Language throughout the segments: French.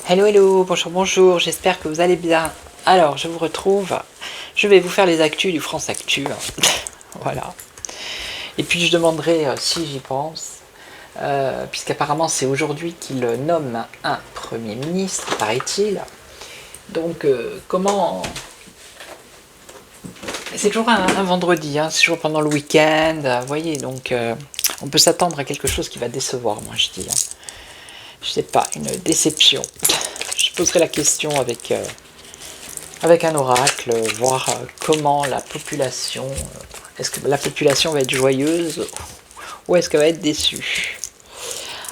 Hello, hello, bonjour, bonjour, j'espère que vous allez bien. Alors, je vous retrouve, je vais vous faire les actus du France Actu. Voilà. Et puis, je demanderai si j'y pense, puisqu'apparemment, c'est aujourd'hui qu'il nomme un Premier ministre, paraît-il. Donc, comment... C'est toujours un vendredi, hein, c'est toujours pendant le week-end, vous voyez, donc on peut s'attendre à quelque chose qui va décevoir, moi, je dis. Je sais pas, une déception. Je poserai la question avec un oracle, voir comment la population, est-ce que la population va être joyeuse ou est-ce qu'elle va être déçue.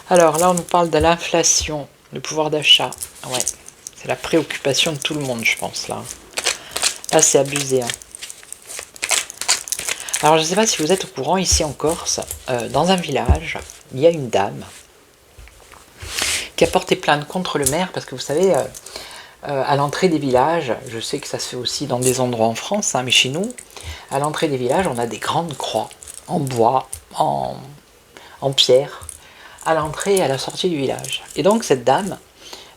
Alors là, on nous parle de l'inflation, le pouvoir d'achat. Ouais, c'est la préoccupation de tout le monde, je pense, là. Là, c'est abusé. Hein. Alors, je ne sais pas si vous êtes au courant, ici en Corse, dans un village, il y a une dame qui a porté plainte contre le maire, parce que vous savez... à l'entrée des villages, je sais que ça se fait aussi dans des endroits en France, hein, mais chez nous, à l'entrée des villages, on a des grandes croix en bois, en pierre, à l'entrée et à la sortie du village. Et donc cette dame,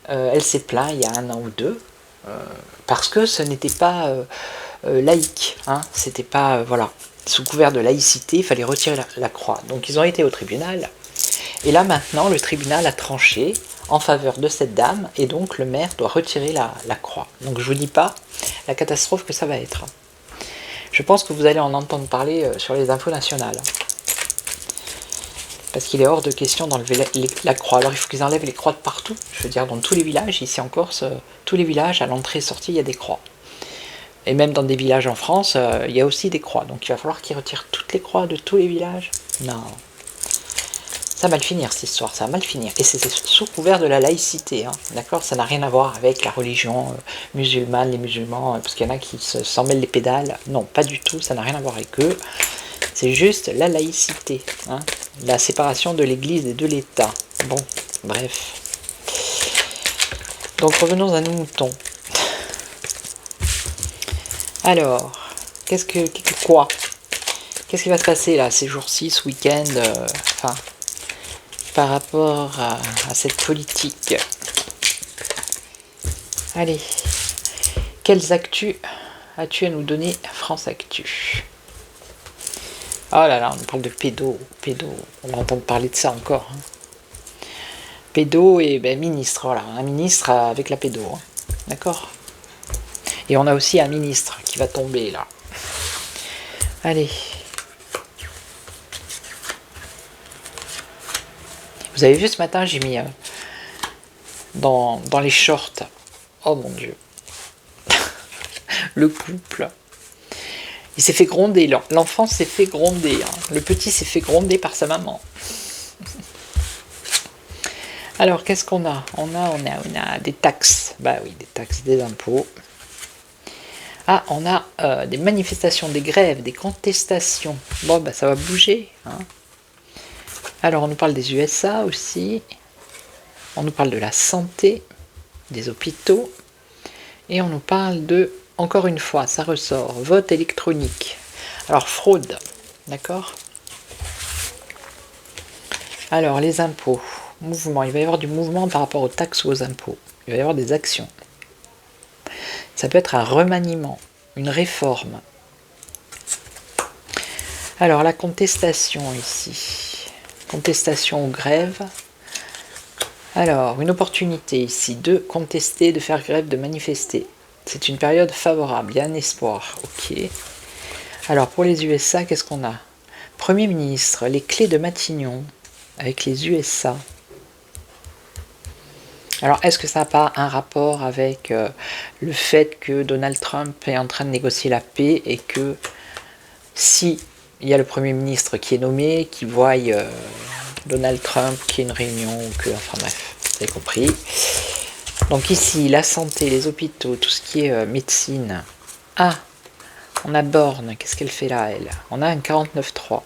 elle s'est plainte il y a 1 an ou 2, parce que ce n'était pas laïque, hein, c'était pas, voilà, sous couvert de laïcité, il fallait retirer la croix. Donc ils ont été au tribunal, et là maintenant, le tribunal a tranché en faveur de cette dame, et donc le maire doit retirer la croix. Donc je ne vous dis pas la catastrophe que ça va être. Je pense que vous allez en entendre parler sur les infos nationales. Parce qu'il est hors de question d'enlever la croix. Alors il faut qu'ils enlèvent les croix de partout. Je veux dire, dans tous les villages, ici en Corse, tous les villages, à l'entrée et sortie, il y a des croix. Et même dans des villages en France, il y a aussi des croix. Donc il va falloir qu'ils retirent toutes les croix de tous les villages. Non. Ça va mal finir cette histoire, ça va mal finir. Et c'est sous couvert de la laïcité, hein, d'accord. Ça n'a rien à voir avec la religion musulmane, les musulmans, parce qu'il y en a qui s'en mêlent les pédales. Non, pas du tout, ça n'a rien à voir avec eux. C'est juste la laïcité, hein, la séparation de l'Église et de l'État. Bon, bref. Donc revenons à nos moutons. Alors, qu'est-ce qui va se passer là, ces jours-ci, ce week-end, par rapport à cette politique. Allez, quelles actus as-tu à nous donner, France Actu? Oh là là, on parle de pédo, on va entendre parler de ça encore. Hein. Pédo et ministre, voilà, un ministre avec la pédo, hein. D'accord. Et on a aussi un ministre qui va tomber là. Allez. Vous avez vu ce matin, j'ai mis dans les shorts. Oh mon Dieu. Le couple. Il s'est fait gronder. L'enfant s'est fait gronder. Hein. Le petit s'est fait gronder par sa maman. Alors, qu'est-ce qu'on a on a des taxes. Bah oui, des taxes, des impôts. Ah, on a des manifestations, des grèves, des contestations. Bon, bah ça va bouger. Hein. Alors, on nous parle des USA aussi. On nous parle de la santé, des hôpitaux. Et on nous parle de, encore une fois, ça ressort, vote électronique. Alors, fraude, d'accord. Alors, les impôts, mouvement. Il va y avoir du mouvement par rapport aux taxes ou aux impôts. Il va y avoir des actions. Ça peut être un remaniement, une réforme. Alors, la contestation ici. Contestation aux grèves. Alors, une opportunité ici de contester, de faire grève, de manifester. C'est une période favorable, il y a un espoir. Ok. Alors, pour les USA, qu'est-ce qu'on a? Premier ministre, les clés de Matignon avec les USA. Alors, est-ce que ça n'a pas un rapport avec le fait que Donald Trump est en train de négocier la paix et que si il y a le Premier ministre qui est nommé, qui voit Donald Trump, qui est une réunion, enfin bref, vous avez compris. Donc ici, la santé, les hôpitaux, tout ce qui est médecine. Ah, on a Borne, qu'est-ce qu'elle fait là, elle? On a un 49.3.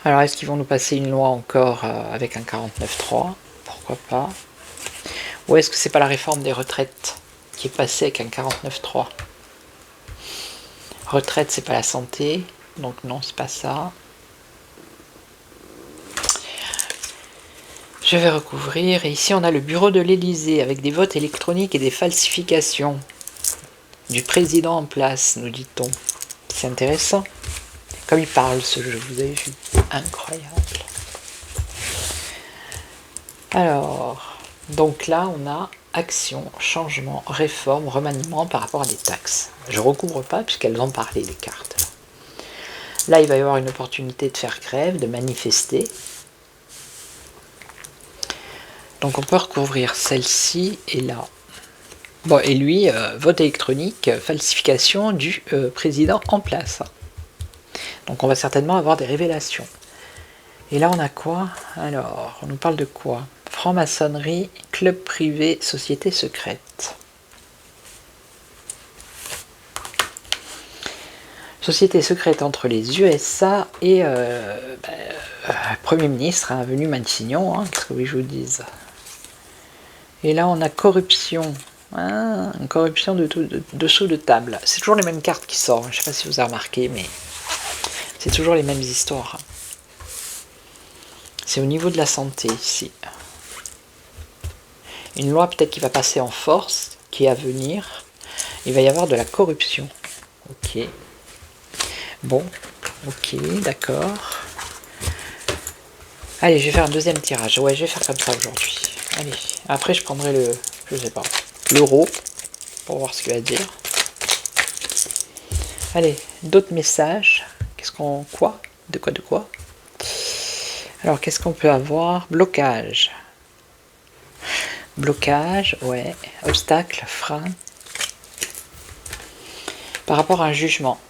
Alors, est-ce qu'ils vont nous passer une loi encore avec un 49.3? Pourquoi pas? Ou est-ce que c'est pas la réforme des retraites qui est passée avec un 49.3? Retraite, c'est pas la santé, donc non, c'est pas ça. Je vais recouvrir. Et ici, on a le bureau de l'Élysée avec des votes électroniques et des falsifications du président en place, nous dit-on. C'est intéressant. Comme il parle, ce jeu, vous avez vu. Incroyable. Alors, donc là, on a action, changement, réforme, remaniement par rapport à des taxes. Je ne recouvre pas puisqu'elles ont parlé, les cartes. Là, il va y avoir une opportunité de faire grève, de manifester. Donc on peut recouvrir celle-ci et là. Bon, et lui, vote électronique, falsification du président en place. Donc on va certainement avoir des révélations. Et là, on a quoi? Alors, on nous parle de quoi? Franc-maçonnerie, club privé, société secrète. Société secrète entre les USA et Premier ministre, hein, venu Matignon, hein, qu'est-ce que je vous dise. Et là, on a corruption. Ah, une corruption dessous de table. C'est toujours les mêmes cartes qui sortent. Je ne sais pas si vous avez remarqué, mais c'est toujours les mêmes histoires. C'est au niveau de la santé, ici. Une loi peut-être qui va passer en force, qui est à venir. Il va y avoir de la corruption. Ok. Bon. Ok, d'accord. Allez, je vais faire un deuxième tirage. Ouais, je vais faire comme ça aujourd'hui. Allez. Après, je prendrai le... Je sais pas. L'euro. Pour voir ce qu'il va dire. Allez, d'autres messages. Qu'est-ce qu'on... Quoi? De quoi? Alors, qu'est-ce qu'on peut avoir? Blocage. Blocage, ouais. Obstacle, frein. Par rapport à un jugement.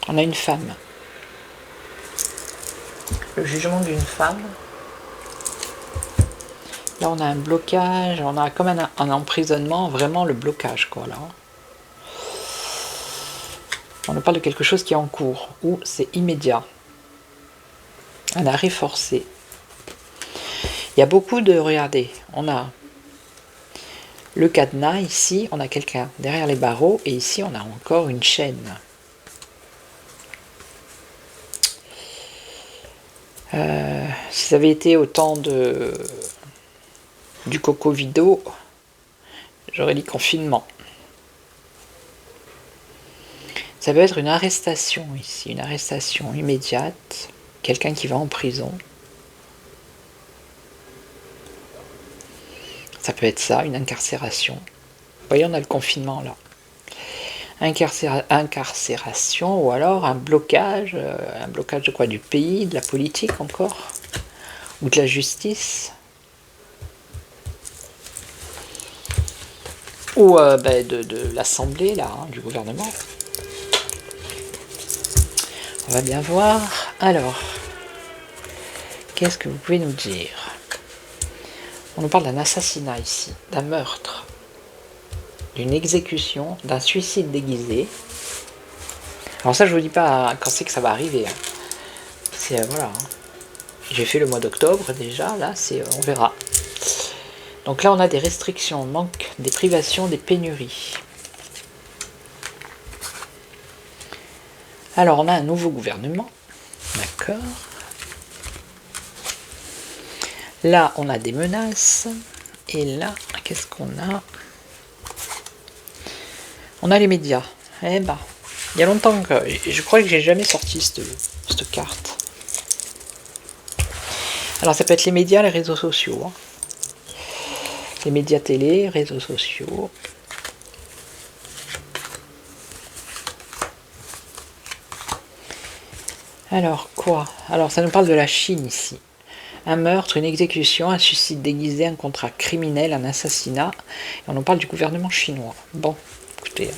On a une femme. Le jugement d'une femme. Là, on a un blocage. On a comme un emprisonnement. Vraiment le blocage, quoi, là. On nous parle de quelque chose qui est en cours. Ou c'est immédiat. Un arrêt forcé. Il y a beaucoup de... Regardez, on a le cadenas ici, on a quelqu'un derrière les barreaux, et ici on a encore une chaîne. Si ça avait été au temps du Coco Vido, j'aurais dit confinement. Ça peut être une arrestation ici, une arrestation immédiate, quelqu'un qui va en prison. Ça peut être ça, une incarcération. Vous voyez, on a le confinement là. Incarcération ou alors un blocage de quoi? Du pays, de la politique encore? Ou de la justice? Ou de l'Assemblée là, hein, du gouvernement. On va bien voir. Alors, qu'est-ce que vous pouvez nous dire? On nous parle d'un assassinat ici, d'un meurtre, d'une exécution, d'un suicide déguisé. Alors ça, je vous dis pas quand c'est que ça va arriver. Hein. C'est voilà. Hein. J'ai fait le mois d'octobre déjà. Là, on verra. Donc là, on a des restrictions, manque, des privations, des pénuries. Alors, on a un nouveau gouvernement. D'accord. Là, on a des menaces. Et là, qu'est-ce qu'on a? On a les médias. Eh ben, il y a longtemps que... Je crois que j'ai jamais sorti cette carte. Alors, ça peut être les médias, les réseaux sociaux. Hein. Les médias télé, réseaux sociaux. Alors, quoi? Alors, ça nous parle de la Chine, ici. Un meurtre, une exécution, un suicide déguisé, un contrat criminel, un assassinat. Et on nous parle du gouvernement chinois. Bon, écoutez.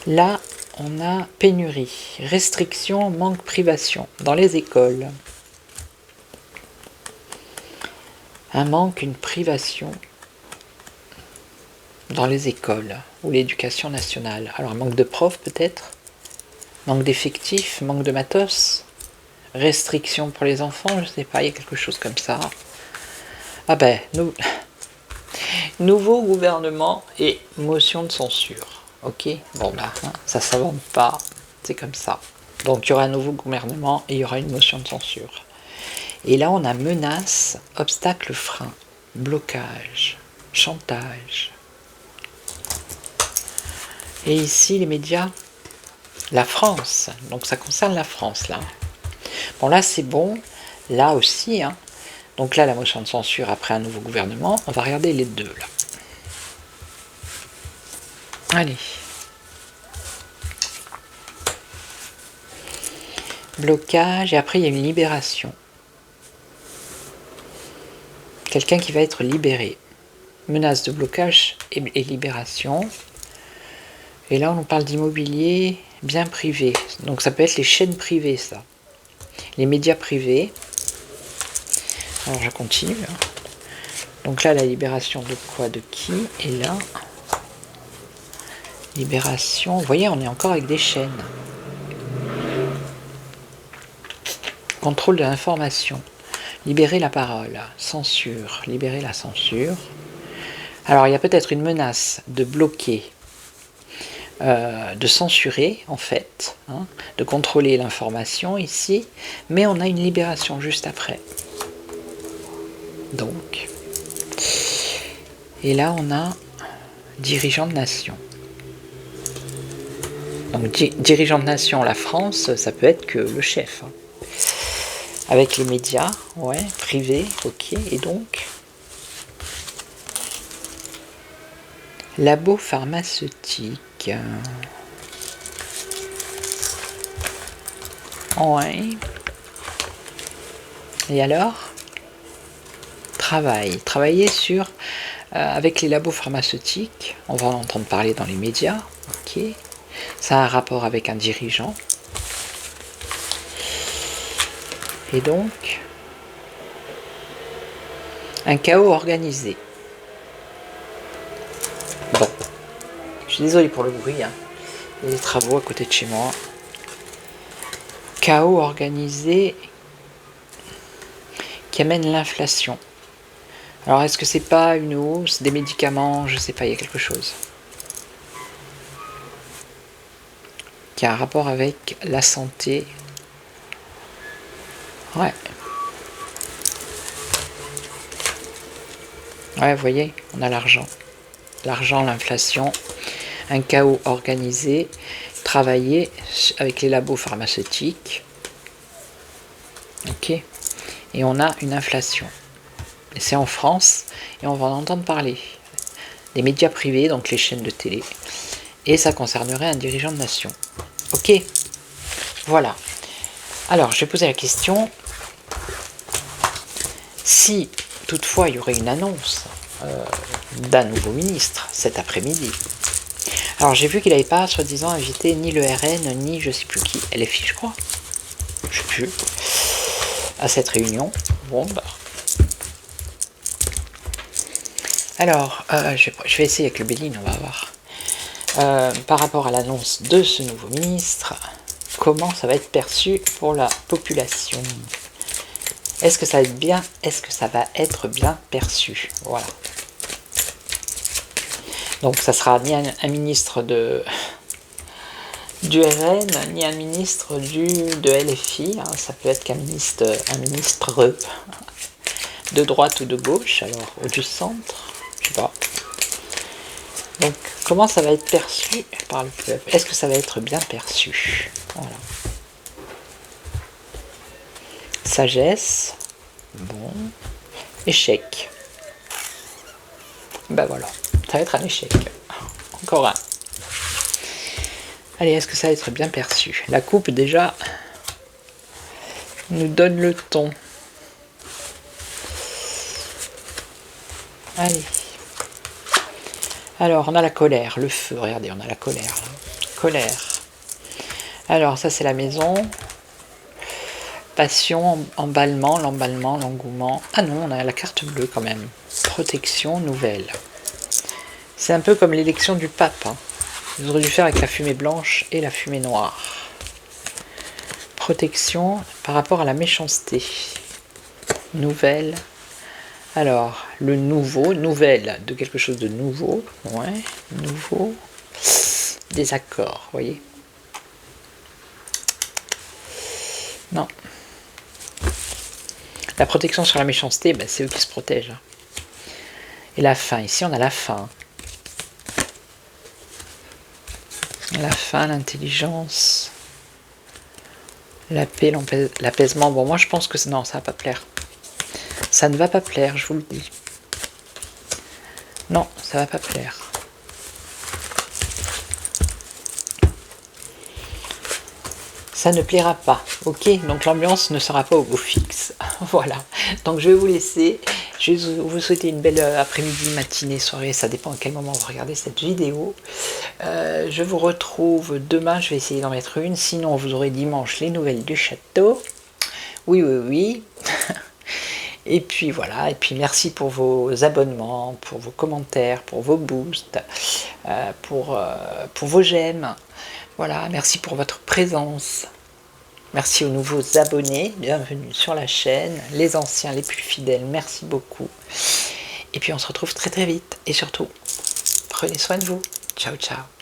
Là, on a pénurie, restriction, manque, privation. Dans les écoles. Un manque, une privation. Dans les écoles. Ou l'éducation nationale. Alors, un manque de profs, peut-être. Manque d'effectifs, manque de matos. Restriction pour les enfants, je sais pas, il y a quelque chose comme ça. Ah ben, nouveau gouvernement et motion de censure. Ok, bon bah, hein, ça s'invente pas, c'est comme ça. Donc il y aura un nouveau gouvernement et il y aura une motion de censure. Et là on a menace, obstacle, frein, blocage, chantage. Et ici les médias, la France, donc ça concerne la France là. Bon là c'est bon, là aussi, hein. Donc là la motion de censure après un nouveau gouvernement, on va regarder les deux là. Allez. Blocage, et après il y a une libération. Quelqu'un qui va être libéré. Menace de blocage et libération. Et là on parle d'immobilier bien privé. Donc ça peut être les chaînes privées ça. Les médias privés. Alors je continue. Donc là la libération de quoi, de qui. Et là, libération. Vous voyez, on est encore avec des chaînes. Contrôle de l'information. Libérer la parole. Censure. Libérer la censure. Alors il y a peut-être une menace de bloquer, de censurer en fait, hein, de contrôler l'information ici, mais on a une libération juste après. Donc, et là on a dirigeant de nation. Donc dirigeant de nation, la France, ça peut être que le chef. Hein. Avec les médias, ouais, privés, ok, et donc labo pharmaceutique. Ouais. Et alors travailler sur avec les labos pharmaceutiques, on va en entendre parler dans les médias, ok. Ça a un rapport avec un dirigeant. Et donc, un chaos organisé. Bon, je suis désolé pour le bruit, hein. Il y a des travaux à côté de chez moi. Chaos organisé qui amène l'inflation. Alors, est-ce que c'est pas une hausse des médicaments? Je sais pas, il y a quelque chose qui a un rapport avec la santé. Ouais. Ouais, vous voyez, on a l'argent. L'argent, l'inflation, un chaos organisé, travailler avec les labos pharmaceutiques. Ok. Et on a une inflation. Et c'est en France, et on va en entendre parler. Des médias privés, donc les chaînes de télé. Et ça concernerait un dirigeant de nation. Ok. Voilà. Alors, je vais poser la question. Si toutefois il y aurait une annonce d'un nouveau ministre cet après-midi. Alors j'ai vu qu'il n'avait pas, soi-disant, invité ni le RN, ni je sais plus qui, LFI je crois, je sais plus, à cette réunion. Bon bah. Alors, je vais essayer avec le Béline, on va voir. Par rapport à l'annonce de ce nouveau ministre, comment ça va être perçu pour la population? Est-ce que ça va être bien? Est-ce que ça va être bien perçu? Voilà. Donc ça sera ni un ministre du RN, ni un ministre de LFI. Hein. Ça peut être qu'un ministre de droite ou de gauche, alors ou du centre, je sais pas. Donc comment ça va être perçu par le peuple? Est-ce que ça va être bien perçu? Voilà. Sagesse. Bon. Échec. Ben voilà. Ça va être un échec. Encore un. Allez, est-ce que ça va être bien perçu? La coupe, déjà, nous donne le ton. Allez. Alors, on a la colère, le feu. Regardez, on a la colère. Là. Colère. Alors, ça, c'est la maison. Passion, emballement, l'engouement. Ah non, on a la carte bleue quand même. Protection, nouvelle. C'est un peu comme l'élection du pape. Hein. Ils auraient dû faire avec la fumée blanche et la fumée noire. Protection par rapport à la méchanceté. Nouvelle. Alors, le nouveau, nouvelle de quelque chose de nouveau. Ouais, nouveau. Désaccord, vous voyez. Non. La protection sur la méchanceté, ben, c'est eux qui se protègent. Et la faim, ici on a la faim. La faim, l'intelligence, la paix, l'apaisement. Bon, moi je pense que non, ça va pas plaire. Ça ne va pas plaire, je vous le dis. Non, ça va pas plaire. Ça ne plaira pas, ok? Donc l'ambiance ne sera pas au beau fixe. Voilà, donc je vais vous laisser. Je vais vous souhaiter une belle après-midi, matinée, soirée, ça dépend à quel moment vous regardez cette vidéo. Je vous retrouve demain, je vais essayer d'en mettre une, sinon vous aurez dimanche les nouvelles du château. Oui, oui, oui. Et puis voilà, et puis merci pour vos abonnements, pour vos commentaires, pour vos boosts, pour vos j'aime. Voilà, merci pour votre présence. Merci aux nouveaux abonnés, bienvenue sur la chaîne. Les anciens, les plus fidèles, merci beaucoup. Et puis on se retrouve très très vite. Et surtout, prenez soin de vous. Ciao, ciao.